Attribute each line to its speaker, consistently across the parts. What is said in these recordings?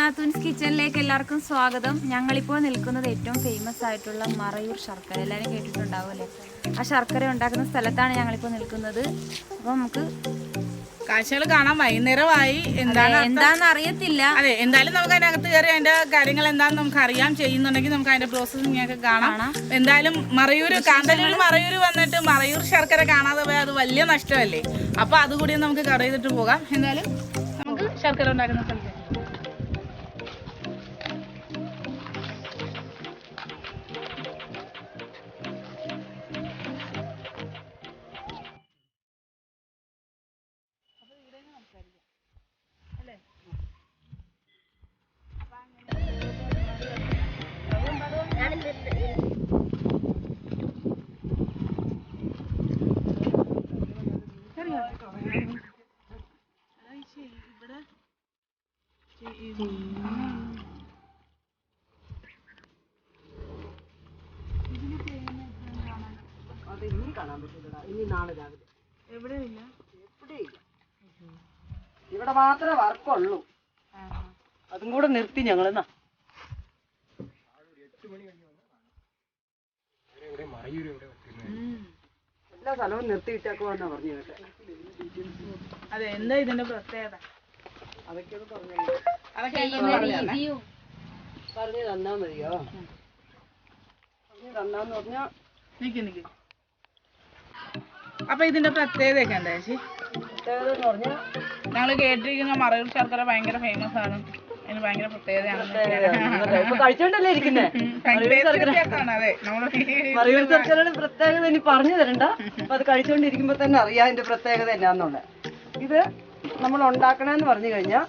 Speaker 1: നാത്തൂൻസ് കിച്ചണിലേക്ക് എല്ലാവർക്കും സ്വാഗതം. ഞങ്ങളിപ്പോൾ നിൽക്കുന്നത് ഏറ്റവും ഫേമസ് ആയിട്ടുള്ള മറയൂർ ശർക്കര, എല്ലാവരും കേട്ടിട്ടുണ്ടാവുമല്ലേ? ആ ശർക്കര ഉണ്ടാക്കുന്ന സ്ഥലത്താണ് ഞങ്ങളിപ്പോൾ നിൽക്കുന്നത്. അപ്പോൾ നമുക്ക്
Speaker 2: കാഴ്ചകൾ കാണാം. വൈകുന്നേരമായി.
Speaker 1: എന്താണെന്ന് അറിയത്തില്ല.
Speaker 2: അതെ, എന്തായാലും നമുക്ക് അതിനകത്ത് കയറി അതിന്റെ കാര്യങ്ങൾ എന്താണെന്ന് നമുക്ക് അറിയാൻ ചെയ്യുന്നുണ്ടെങ്കിൽ നമുക്ക് അതിന്റെ പ്രോസസ്സിംഗ് ഒക്കെ കാണാം. എന്തായാലും മറയൂർ കാന്തല്ലൂർ മറയൂർ വന്നിട്ട് മറയൂർ ശർക്കര കാണാതെ പോയാൽ അത് വലിയ നഷ്ടമല്ലേ? അപ്പൊ അതുകൂടി നമുക്ക് കവർ ചെയ്തിട്ട് പോകാം. എന്തായാലും നമുക്ക് ശർക്കര ഉണ്ടാക്കുന്ന സ്ഥലത്ത്
Speaker 3: ഇവിടെ മാത്രമേ വർക്കുള്ളൂ. അതും കൂടെ നിർത്തി ഞങ്ങളെന്നാ. എല്ലാ സ്ഥലവും നിർത്തിയിട്ടേക്കുവാന്നാ പറഞ്ഞു കേട്ടെ.
Speaker 2: അതെ, എന്താ ഇതിന്റെ പ്രത്യേകത?
Speaker 3: അതൊക്കെ പറഞ്ഞു
Speaker 2: പറഞ്ഞു
Speaker 3: തന്നാ മതിയോ? പറഞ്ഞു തന്നാന്ന് പറഞ്ഞാ
Speaker 2: നിക്ക്. അപ്പൊ ഇതിന്റെ പ്രത്യേകതയൊക്കെ എന്താ ചേച്ചി?
Speaker 3: പ്രത്യേകത എന്ന് പറഞ്ഞാൽ
Speaker 2: ഞങ്ങള് കേട്ടിരിക്കുന്ന മറയൂർ ശർക്കര ഭയങ്കര ഫേമസ് ആണ്. അതിന് ഭയങ്കര പ്രത്യേകതയാണ്.
Speaker 3: കഴിച്ചോണ്ടല്ലേ ഇരിക്കുന്നേ. മറയൂർ ശർക്കരയുടെ പ്രത്യേകത ഇനി പറഞ്ഞു തരണ്ട. അപ്പൊ അത് കഴിച്ചോണ്ടിരിക്കുമ്പോ തന്നെ അറിയാം അതിന്റെ പ്രത്യേകത എന്നാന്നുള്ള. ഇത് നമ്മൾ ഉണ്ടാക്കണെന്ന് പറഞ്ഞു കഴിഞ്ഞാൽ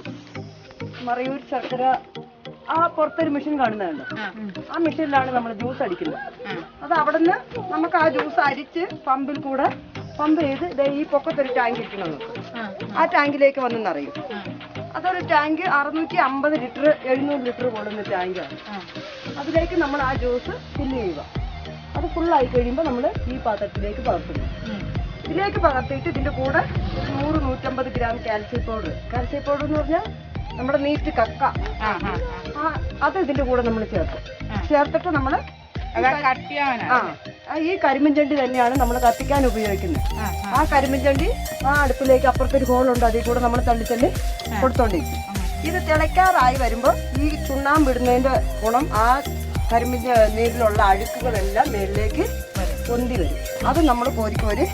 Speaker 3: മറയൂർ ശർക്കര ആ പുറത്തൊരു മെഷീൻ കാണുന്നുണ്ട്. ആ മെഷീനിലാണ് നമ്മൾ ജ്യൂസ് അടിക്കുന്നത്. അത് അവിടെ നിന്ന് നമുക്ക് ആ ജ്യൂസ് അരിച്ച് പമ്പിൽ കൂടെ പമ്പ് ചെയ്ത് ഈ പൊക്കത്തൊരു ടാങ്ക് ഇരിക്കണം. ആ ടാങ്കിലേക്ക് വന്ന് നിറയും. അതൊരു ടാങ്ക് 650 ലിറ്റർ 700 ലിറ്റർ കൊള്ളുന്ന ടാങ്കാണ്. അതിലേക്ക് നമ്മൾ ആ ജ്യൂസ് ഫില്ല് ചെയ്യുക. അത് ഫുള്ളായി കഴിയുമ്പോൾ നമ്മൾ ഈ പാത്രത്തിലേക്ക് പകർത്തുന്നു. ഇതിലേക്ക് പകർത്തിയിട്ട് ഇതിന്റെ കൂടെ 100-150 ഗ്രാം കാൽസ്യം പൗഡർ എന്ന് പറഞ്ഞാൽ നമ്മുടെ നീറ്റ് കക്ക, അത് ഇതിന്റെ കൂടെ നമ്മൾ ചേർത്തിട്ട് നമ്മൾ ഈ കരിമ്പിൻചണ്ടി തന്നെയാണ് നമ്മൾ കത്തിക്കാൻ ഉപയോഗിക്കുന്നത്. ആ കരിമ്പിൻചണ്ടി ആ അടുപ്പിലേക്ക് അപ്പുറത്തൊരു ഹോളുണ്ട്, അതിൽ കൂടെ നമ്മൾ തള്ളി കൊടുത്തോണ്ടിരിക്കും. ഇത് തിളയ്ക്കാറായി വരുമ്പോൾ ഈ ചുണ്ണാമ്പിടുന്നതിന്റെ ഗുണം ആ കരിമ്പിന്റെ നീരിലുള്ള അഴുക്കുകളെല്ലാം മേളിലേക്ക് പൊന്തി വരും. അത് നമ്മൾ കോരി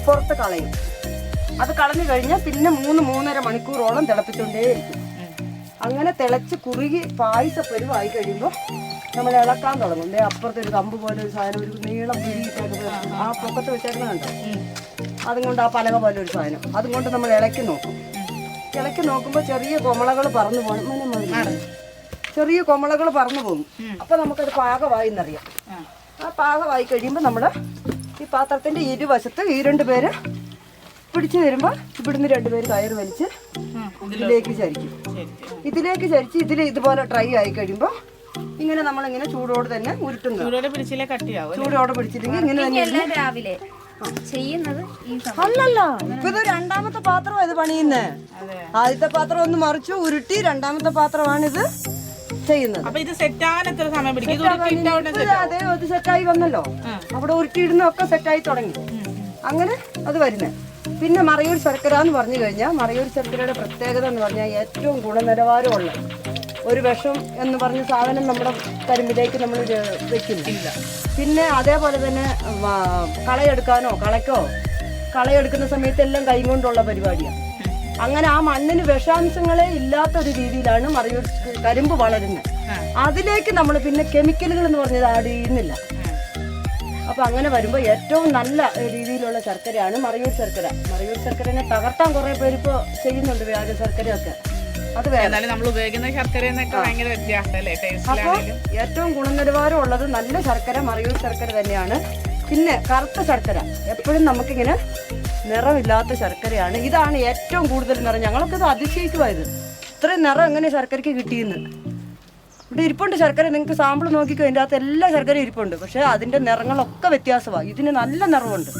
Speaker 3: പുറത്ത് കളയും. അത് കളഞ്ഞു കഴിഞ്ഞാൽ പിന്നെ 3-3.5 മണിക്കൂറോളം തിളപ്പിച്ചുകൊണ്ടേയിരിക്കും. അങ്ങനെ തിളച്ച് കുറുകി പായസപ്പരുവായി കഴിയുമ്പോൾ നമ്മൾ ഇളക്കാൻ തുടങ്ങും. അപ്പുറത്തെ ഒരു കമ്പ് പോലെ ഒരു സാധനം, ഒരു നീളം പിരിയിട്ടൊക്കെ ആ പൊക്കത്ത് വെച്ചേക്കണുണ്ടോ, അതും കൊണ്ട് ആ പലക പോലെ ഒരു സാധനം, അതും കൊണ്ട് നമ്മൾ ഇളക്കി നോക്കും. ഇളക്കി നോക്കുമ്പോൾ ചെറിയ കൊമളകൾ പറന്നു പോകും. ചെറിയ കൊമളകൾ പറന്നു പോകും. അപ്പൊ നമുക്കത് പാകമായി എന്നറിയാം. ആ പാകമായി കഴിയുമ്പോൾ നമ്മൾ ഈ പാത്രത്തിന്റെ ഇരുവശത്ത് ഈ 2 പേര് പിടിച്ചു വരുമ്പോൾ ഇവിടുന്ന് 2 പേര് കയറ് വലിച്ച് ഇതിലേക്ക് ചരിക്കും. ഇതിൽ ഇതുപോലെ ഡ്രൈ ആയി കഴിയുമ്പോൾ ഇങ്ങനെ നമ്മളിങ്ങനെ ചൂടോട് തന്നെ ഉരുട്ടുന്നു. ചൂടോടെ പിടിച്ചില്ലെങ്കിൽ ഇങ്ങനെ തന്നെ
Speaker 1: രാവിലെ ചെയ്യുന്നത്.
Speaker 3: അല്ലല്ല, ഇപ്പൊ ഇത് 2ാമത്തെ പാത്രമാണ് ഇത് പണിയുന്നേ. ആദ്യത്തെ പാത്രം ഒന്ന് മറിച്ചു ഉരുട്ടി 2ാമത്തെ പാത്രമാണ് ഇത് ചെയ്യുന്നത്. അതെ, അത് സെറ്റായി വന്നല്ലോ. അവിടെ ഉരുട്ടിയിടുന്നൊക്കെ സെറ്റായി തുടങ്ങി. അങ്ങനെ അത് വരുന്നത്. പിന്നെ മറയൂർ ശർക്കര എന്ന് പറഞ്ഞു കഴിഞ്ഞാൽ മറയൂർ ശർക്കരയുടെ പ്രത്യേകത എന്ന് പറഞ്ഞാൽ ഏറ്റവും ഗുണനിലവാരമുള്ള ഒരു വിഷം എന്ന് പറഞ്ഞ സാധനം നമ്മുടെ കരിമ്പിലേക്ക് നമ്മൾ വെക്കുന്നില്ല. പിന്നെ അതേപോലെ തന്നെ കളയെടുക്കുന്ന സമയത്തെല്ലാം കൈ കൊണ്ടുള്ള പരിപാടിയാണ്. അങ്ങനെ ആ മണ്ണിന് വിഷാംശങ്ങളെ ഇല്ലാത്തൊരു രീതിയിലാണ് മറയൂർ കരിമ്പ് വളരുന്നത്. അതിലേക്ക് നമ്മൾ പിന്നെ കെമിക്കലുകൾ എന്ന് പറഞ്ഞത് ആഡ് ചെയ്യുന്നില്ല. അപ്പൊ അങ്ങനെ വരുമ്പോൾ ഏറ്റവും നല്ല രീതിയിലുള്ള ശർക്കരയാണ് മറയൂർ ശർക്കര. മറയൂർ ശർക്കരനെ തകർത്താൻ കുറെ പേര് ഇപ്പോ ചെയ്യുന്നുണ്ട്, വ്യാജ ശർക്കരയൊക്കെ. അത്
Speaker 2: നമ്മൾ ഉപയോഗിക്കുന്ന ശർക്കര
Speaker 3: അപ്പൊ ഏറ്റവും ഗുണനിലവാരം ഉള്ളത് നല്ല ശർക്കര മറയൂർ ശർക്കര തന്നെയാണ്. പിന്നെ കറുത്ത ശർക്കര എപ്പോഴും നമുക്കിങ്ങനെ നിറമില്ലാത്ത ശർക്കരയാണ്. ഇതാണ് ഏറ്റവും കൂടുതൽ നിറം. ഞങ്ങളൊക്കെ ഇത് അതിശയിക്കുമായത്, ഇത്രയും നിറം എങ്ങനെ ശർക്കരയ്ക്ക് കിട്ടിയെന്ന്. ഇവിടെ ഇരിപ്പുണ്ട് ശർക്കര, നിങ്ങൾക്ക് സാമ്പിൾ നോക്കിക്കോ, അതിൻ്റെ അകത്ത് എല്ലാ ശർക്കര ഇരിപ്പുണ്ട്. പക്ഷെ അതിന്റെ നിറങ്ങളൊക്കെ വ്യത്യാസമാണ്. ഇതിന് നല്ല നിറമുണ്ട്.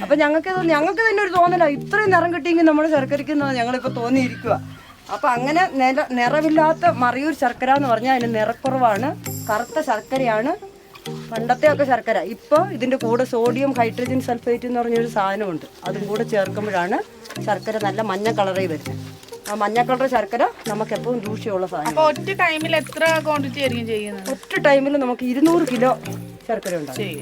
Speaker 3: അപ്പൊ ഞങ്ങൾക്ക് തന്നെ ഒരു തോന്നല, ഇത്രയും നിറം കിട്ടിയെങ്കിൽ നമ്മുടെ ശർക്കരയ്ക്ക് ഞങ്ങളിപ്പോ തോന്നിയിരിക്കുക. അപ്പം അങ്ങനെ നിറമില്ലാത്ത മറയൂർ ശർക്കര എന്ന് പറഞ്ഞാൽ അതിന് നിറക്കുറവാണ്, കറുത്ത ശർക്കരയാണ് പണ്ടത്തെ ഒക്കെ ശർക്കര. ഇപ്പോൾ ഇതിൻ്റെ കൂടെ സോഡിയം ഹൈഡ്രജൻ സൾഫേറ്റ് എന്ന് പറഞ്ഞൊരു സാധനമുണ്ട്, അതും കൂടെ ചേർക്കുമ്പോഴാണ് ശർക്കര നല്ല മഞ്ഞ കളറിൽ വരുന്നത്. ആ മഞ്ഞ കളർ ശർക്കര നമുക്ക് എപ്പോഴും ദൂഷ്യമുള്ള സാധനം.
Speaker 2: ഒറ്റ ടൈമിൽ എത്ര ക്വാണ്ടിറ്റി ആയിരിക്കും ചെയ്യുന്നത്?
Speaker 3: ഒറ്റ ടൈമിൽ നമുക്ക് 200 കിലോ ശർക്കര ഉണ്ടാകും.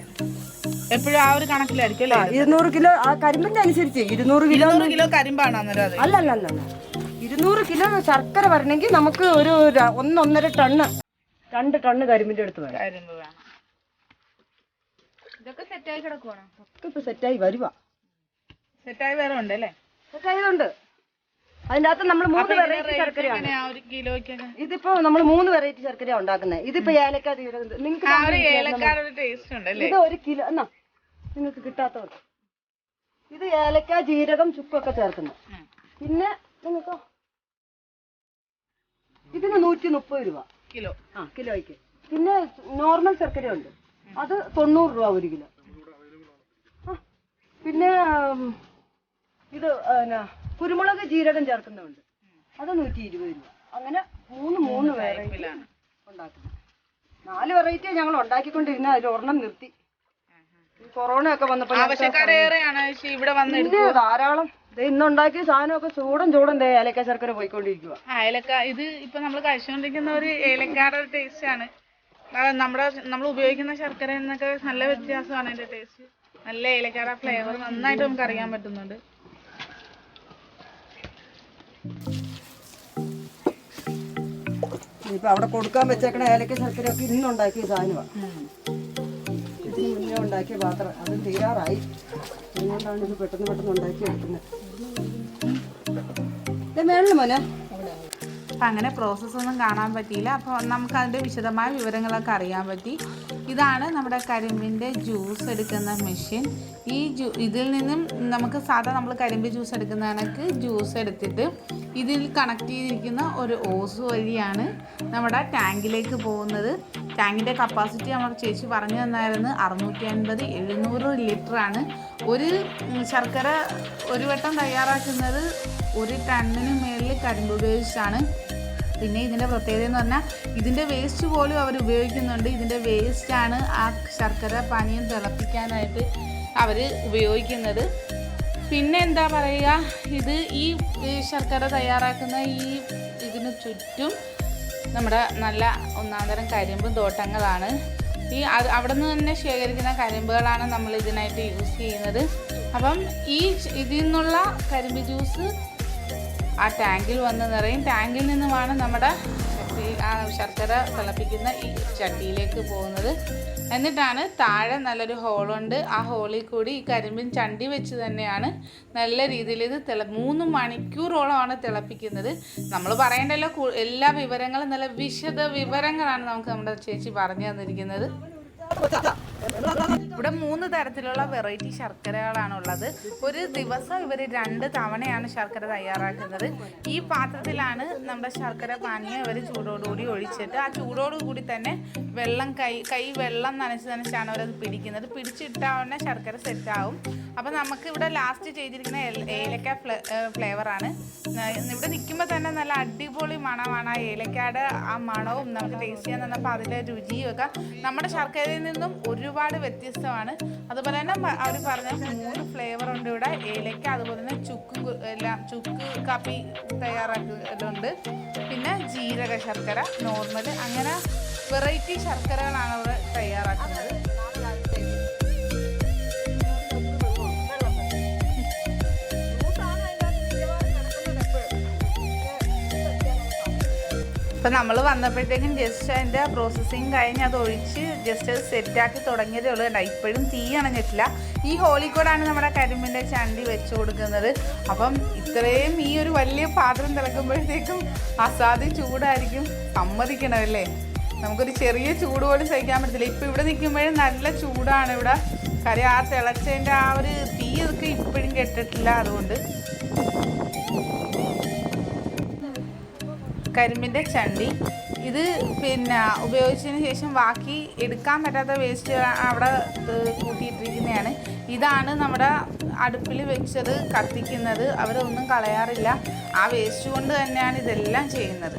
Speaker 2: എപ്പോഴും ആ ഒരു കണക്കിലായിരിക്കും അല്ലേ?
Speaker 3: 200 കിലോ ആ കരിമ്പിന്റെ അനുസരിച്ച് 200
Speaker 2: കിലോ കരിമ്പാണ് അന്നേരം?
Speaker 3: അല്ല 200 കിലോ ശർക്കര വരണമെങ്കിൽ നമുക്ക് ഒരു 1.5 ടണ്ണ് 2 ടണ്ണ് കരിമ്പിന്റെ അടുത്ത് വേണം.
Speaker 2: കരിമ്പ് വേണം.
Speaker 1: ഇതൊക്കെ സെറ്റായി കിടക്കുവാണ്.
Speaker 3: ഇപ്പൊ സെറ്റായി വരുവാ.
Speaker 2: സെറ്റായി വേറെ ഉണ്ട് അല്ലേ?
Speaker 3: സെറ്റായതുണ്ട്. അതിന്റെ അകത്ത് നമ്മൾ 3 വെറൈറ്റി ശർക്കരയാണ്. ഇതിപ്പോ നമ്മൾ 3 വെറൈറ്റി ശർക്കര ഉണ്ടാക്കുന്നത്. ഇതിപ്പോ ഏലക്ക നിങ്ങൾക്ക് ഇത് 1 കിലോ എന്നാ നിങ്ങൾക്ക് കിട്ടാത്തവർ ഇത് ഏലക്ക ജീരകം ചുക്കൊക്കെ ചേർക്കുന്നു. പിന്നെ നിങ്ങൾക്ക് ഇതിന് 130 രൂപ
Speaker 2: കിലോ.
Speaker 3: കിലോയ്ക്ക്. പിന്നെ നോർമൽ ശർക്കര ഉണ്ട്, അത് 90 രൂപ 1 കിലോ. പിന്നെ ഇത് കുരുമുളക് ജീരകം ചേർക്കുന്നുണ്ട്, അത് 120 രൂപ. അങ്ങനെ 3 വെറൈറ്റി ഉണ്ടാക്കുന്നത്. 4 വെറൈറ്റി ഞങ്ങൾ ഉണ്ടാക്കിക്കൊണ്ടിരുന്ന അതിൽ ഒരെണ്ണം നിർത്തി. കൊറോണ ഒക്കെ വന്നപ്പോൾ ധാരാളം ഇന്നുണ്ടാക്കിയ സാധനമൊക്കെ ചൂടൻ ഏലക്ക ശർക്കര പോയിക്കൊണ്ടിരിക്കുക.
Speaker 2: ഏലക്ക ഇത് ഇപ്പൊ നമ്മൾ കഴിച്ചുകൊണ്ടിരിക്കുന്ന ഒരു ഏലക്കാടെ ടേസ്റ്റ് ആണ്. നമ്മൾ ഉപയോഗിക്കുന്ന ശർക്കര എന്നൊക്കെ നല്ല വ്യത്യാസമാണ് അതിന്റെ ടേസ്റ്റ്. നല്ല ഏലക്കാടെ ഫ്ലേവർ നന്നായിട്ട് നമുക്ക് അറിയാൻ പറ്റുന്നുണ്ട്.
Speaker 3: ഇപ്പൊ അവിടെ കൊടുക്കാൻ വെച്ചേക്കണ ഏലക്ക ശർക്കര ഒക്കെ ഇന്നുണ്ടാക്കിയ സാധനമാണ്. ഇതിന് മുന്നേ ഉണ്ടാക്കിയ പാത്രം അതും തീരാറായി. അതുകൊണ്ടാണ് ഇത് പെട്ടെന്ന് ഉണ്ടാക്കി എടുക്കുന്നത്. മേളിൽ മോനെ
Speaker 2: അപ്പം അങ്ങനെ പ്രോസസ്സൊന്നും കാണാൻ പറ്റിയില്ല. അപ്പോൾ നമുക്ക് അതിൻ്റെ വിശദമായ വിവരങ്ങളൊക്കെ അറിയാൻ പറ്റി. ഇതാണ് നമ്മുടെ കരിമ്പിൻ്റെ ജ്യൂസ് എടുക്കുന്ന മെഷീൻ. ഇതിൽ നിന്നും നമുക്ക് സാധാരണ നമ്മൾ കരിമ്പ് ജ്യൂസ് എടുക്കുന്ന കണക്ക് ജ്യൂസ് എടുത്തിട്ട് ഇതിൽ കണക്ട് ചെയ്തിരിക്കുന്ന ഒരു ഓസ് വഴിയാണ് നമ്മുടെ ടാങ്കിലേക്ക് പോകുന്നത്. ടാങ്കിൻ്റെ കപ്പാസിറ്റി നമ്മൾ ചേച്ചി പറഞ്ഞു തന്നായിരുന്നു 650-700 ലിറ്ററാണ്. ഒരു ശർക്കര ഒരു വട്ടം തയ്യാറാക്കുന്നത് 1 ടണ്ണിന് മേളിൽ കരിമ്പ് ഉപയോഗിച്ചാണ്. പിന്നെ ഇതിൻ്റെ പ്രത്യേകത എന്ന് പറഞ്ഞാൽ ഇതിൻ്റെ വേസ്റ്റ് പോലും അവർ ഉപയോഗിക്കുന്നുണ്ട്. ഇതിൻ്റെ വേസ്റ്റാണ് ആ ശർക്കര പാനീയം തിളപ്പിക്കാനായിട്ട് അവർ ഉപയോഗിക്കുന്നത്. പിന്നെ എന്താ പറയുക, ഇത് ഈ ശർക്കര തയ്യാറാക്കുന്ന ഇതിന് ചുറ്റും നമ്മുടെ നല്ല ഒന്നാന്തരം കരിമ്പ് തോട്ടങ്ങളാണ്. അവിടെ നിന്ന് തന്നെ ശേഖരിക്കുന്ന കരിമ്പുകളാണ് നമ്മൾ ഇതിനായിട്ട് യൂസ് ചെയ്യുന്നത്. അപ്പം ഇതിൽ നിന്നുള്ള കരിമ്പ് ജ്യൂസ് ആ ടാങ്കിൽ വന്ന് നിറയും. ടാങ്കിൽ നിന്നുമാണ് നമ്മുടെ ആ ശർക്കര തിളപ്പിക്കുന്ന ഈ ചട്ടിയിലേക്ക് പോകുന്നത്. എന്നിട്ടാണ് താഴെ നല്ലൊരു ഹോളുണ്ട്, ആ ഹോളിൽ കൂടി ഈ കരിമ്പിൻ ചണ്ടി വെച്ച് തന്നെയാണ് നല്ല രീതിയിൽ ഇത് 3 മണിക്കൂറോളമാണ് തിളപ്പിക്കുന്നത്. നമ്മൾ പറയേണ്ടല്ലോ, എല്ലാ വിവരങ്ങളും നല്ല വിശദ വിവരങ്ങളാണ് നമുക്ക് നമ്മുടെ ചേച്ചി പറഞ്ഞു തന്നിരിക്കുന്നത്. ഇവിടെ 3 തരത്തിലുള്ള വെറൈറ്റി ശർക്കരകളാണുള്ളത്. ഒരു ദിവസം ഇവർ 2 തവണയാണ് ശർക്കര തയ്യാറാക്കുന്നത്. ഈ പാത്രത്തിലാണ് നമ്മുടെ ശർക്കര പാനീയം ഇവർ ചൂടോടുകൂടി ഒഴിച്ചിട്ട് ആ ചൂടോടുകൂടി തന്നെ വെള്ളം കൈ വെള്ളം നനച്ചാണ് അവരത് പിടിക്കുന്നത്. പിടിച്ചിട്ടാവുന്ന ശർക്കര സെറ്റാവും. അപ്പം നമുക്ക് ഇവിടെ ലാസ്റ്റ് ചെയ്തിരിക്കുന്ന ഏലക്ക ഫ്ലേവറാണ്. ഇവിടെ നിൽക്കുമ്പോൾ തന്നെ നല്ല അടിപൊളി മണമാണ്. ആ ഏലക്കയുടെ ആ മണവും നമുക്ക് ടേസ്റ്റ് ചെയ്യാൻ തന്നപ്പോൾ അതിൻ്റെ രുചിയും ഒക്കെ നമ്മുടെ ശർക്കരയിൽ നിന്നും ഒരുപാട് വ്യത്യസ്തമാണ്. അതുപോലെ തന്നെ അവർ പറഞ്ഞ 3 ഫ്ലേവർ ഉണ്ട് ഇവിടെ. ഏലക്ക, അതുപോലെ തന്നെ ചുക്ക് കാപ്പി തയ്യാറാക്കുന്നുണ്ട്, പിന്നെ ജീരക ശർക്കര, നോർമൽ, അങ്ങനെ വെറൈറ്റി ശർക്കരകളാണ് അവർ തയ്യാറാക്കുന്നത്. ഇപ്പം നമ്മൾ വന്നപ്പോഴത്തേക്കും ജസ്റ്റ് അതിൻ്റെ പ്രോസസ്സിങ് കഴിഞ്ഞ് അത് ഒഴിച്ച് ജസ്റ്റ് സെറ്റാക്കി തുടങ്ങിയതേ ഉള്ളൂ. ഇപ്പോഴും തീ അണഞ്ഞിട്ടില്ല. ഈ ഹോളിൽ കൂടാണ് നമ്മുടെ കരിമ്പിൻ്റെ ചണ്ടി വെച്ച് കൊടുക്കുന്നത്. അപ്പം ഇത്രയും ഈ ഒരു വലിയ പാത്രം തിളക്കുമ്പോഴത്തേക്കും അസാധ്യം ചൂടായിരിക്കും. സമ്മതിക്കണമല്ലേ, നമുക്കൊരു ചെറിയ ചൂട് പോലും സഹിക്കാൻ പറ്റത്തില്ല. ഇപ്പം ഇവിടെ നിൽക്കുമ്പോഴും നല്ല ചൂടാണ് ഇവിടെ. കാര്യം ആ തിളച്ചതിൻ്റെ ആ ഒരു തീ ഒക്കെ ഇപ്പോഴും കെട്ടിട്ടില്ല. അതുകൊണ്ട് കരിമ്പിൻ്റെ ചണ്ടി ഇത് പിന്നെ ഉപയോഗിച്ചതിന് ശേഷം ബാക്കി എടുക്കാൻ പറ്റാത്ത വേസ്റ്റ് അവിടെ കൂട്ടിയിട്ടിരിക്കുന്നതാണ്. ഇതാണ് നമ്മുടെ അടുപ്പിൽ വെച്ചത് കത്തിക്കുന്നത് അവരൊന്നും കളയാറില്ല. ആ വേസ്റ്റ് കൊണ്ട് തന്നെയാണ് ഇതെല്ലാം ചെയ്യുന്നത്.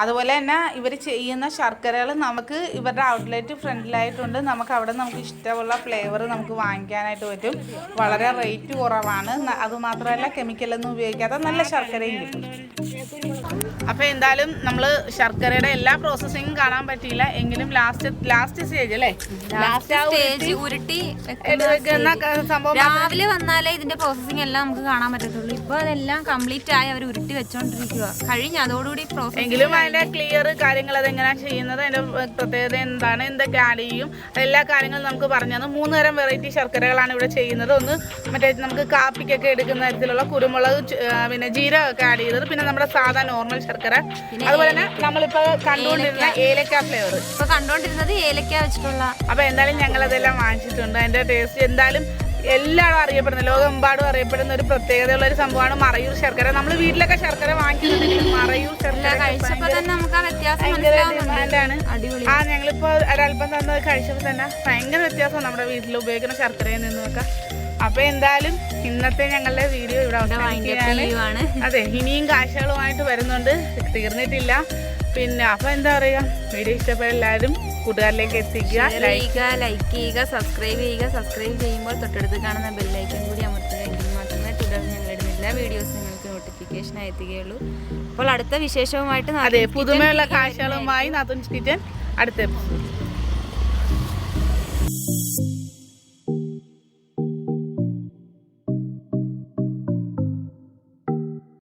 Speaker 2: അതുപോലെ തന്നെ ഇവർ ചെയ്യുന്ന ശർക്കരകൾ നമുക്ക് ഇവരുടെ ഔട്ട്ലെറ്റ് ഫ്രണ്ടിലായിട്ടുണ്ട്. നമുക്ക് അവിടെ നമുക്ക് ഇഷ്ടമുള്ള ഫ്ലേവർ നമുക്ക് വാങ്ങിക്കാനായിട്ട് പറ്റും. വളരെ റേറ്റ് കുറവാണ്. അതുമാത്രമല്ല കെമിക്കലൊന്നും ഉപയോഗിക്കാത്ത നല്ല ശർക്കരയും കിട്ടും. അപ്പോൾ എന്തായാലും നമ്മൾ ശർക്കരയുടെ എല്ലാ പ്രോസസ്സിങ്ങും കാണാൻ പറ്റിയില്ല. എങ്കിലും ലാസ്റ്റ് സ്റ്റേജ് അല്ലേ,
Speaker 1: ലാസ്റ്റ് ഉരുട്ടി
Speaker 2: വെക്കുന്ന സംഭവം
Speaker 1: രാവിലെ വന്നാലേ ഇതിന്റെ പ്രോസസ്സിംഗ് എല്ലാം നമുക്ക് കാണാൻ പറ്റത്തുള്ളൂ. ഇപ്പൊ അതെല്ലാം കംപ്ലീറ്റ് ആയി അവർ ഉരുട്ടി വെച്ചോണ്ടിരിക്കുക. കഴിഞ്ഞ അതോടുകൂടി പ്രോസസ്
Speaker 2: എങ്കിലും അതിന്റെ ക്ലിയർ കാര്യങ്ങൾ അതെങ്ങനെയാണ് ചെയ്യുന്നത്, അതിന്റെ പ്രത്യേകത എന്താണ്, എന്തൊക്കെ ആഡ് ചെയ്യും, എല്ലാ കാര്യങ്ങളും നമുക്ക് പറഞ്ഞു തന്നു. 3 തരം വെറൈറ്റി ശർക്കരകളാണ് ഇവിടെ ചെയ്യുന്നത്. ഒന്ന് മറ്റേ നമുക്ക് കാപ്പിക്കൊക്കെ എടുക്കുന്ന തരത്തിലുള്ള കുരുമുളക് പിന്നെ ജീരകമൊക്കെ ആഡ് ചെയ്തത്, പിന്നെ നമ്മുടെ സാധാ നോർമൽ ശർക്കര, അതുപോലെ തന്നെ നമ്മളിപ്പോ കണ്ടുകൊണ്ടിരുന്ന ഏലക്ക ഫ്ലേവർ.
Speaker 1: ഇപ്പൊ കണ്ടോണ്ടിരുന്നത് ഏലക്ക വെച്ചിട്ടുള്ള.
Speaker 2: അപ്പൊ എന്തായാലും ഞങ്ങൾ അതെല്ലാം വാങ്ങിച്ചിട്ടുണ്ട്. അതിന്റെ ടേസ്റ്റ് എന്തായാലും എല്ലാവരും അറിയപ്പെടുന്ന, ലോകമെമ്പാടും അറിയപ്പെടുന്ന ഒരു പ്രത്യേകതയുള്ള ഒരു സംഭവമാണ് മറയൂർ ശർക്കര. നമ്മൾ വീട്ടിലൊക്കെ ശർക്കര വാങ്ങിക്കുന്നുണ്ടെങ്കിൽ മറയൂർ ശർക്കര
Speaker 1: കഴിച്ചപ്പോ തന്നെ നമുക്ക് ആ വ്യത്യാസം
Speaker 2: ഡിമാൻഡാണ്.
Speaker 1: അടിപൊളി.
Speaker 2: ഞങ്ങളിപ്പോ ഒരല്പം തന്നത് കഴിച്ചപ്പോൾ തന്നെ ഭയങ്കര വ്യത്യാസം നമ്മുടെ വീട്ടിൽ ഉപയോഗിക്കുന്ന ശർക്കരയിൽ നിന്നൊക്കെ. അപ്പൊ എന്തായാലും ഇന്നത്തെ ഞങ്ങളുടെ വീഡിയോ ഇവിടെ അവസാനിക്കുകയാണ്. അതെ, ഇനിയും കാഴ്ചകളുമായിട്ട് വരുന്നുണ്ട്, തീർന്നിട്ടില്ല. പിന്നെ അപ്പൊ എന്താ പറയുക, വീഡിയോ ഇഷ്ടപ്പെട്ട എല്ലാവരും കൂട്ടുകാരിലേക്ക് എത്തിക്കുക,
Speaker 1: ലൈക്ക് ചെയ്യുക, സബ്സ്ക്രൈബ് ചെയ്യുക. സബ്സ്ക്രൈബ് ചെയ്യുമ്പോൾ തൊട്ടടുത്ത് കാണുന്ന ബെല്ലൈക്കൺ കൂടി അമർത്തുക. എങ്കിൽ മാത്രമേ തുടർന്ന് ഞങ്ങളിടുന്ന എല്ലാ വീഡിയോസും നിങ്ങൾക്ക് നോട്ടിഫിക്കേഷൻ എത്തുകയുള്ളൂ. അപ്പോൾ അടുത്ത വിശേഷവുമായിട്ട്
Speaker 2: അതെ പുതുമയുള്ള കാഴ്ചകളുമായി നാത്തൂൻസ് കിച്ചൻ അടുത്ത എപ്പിസോഡ്.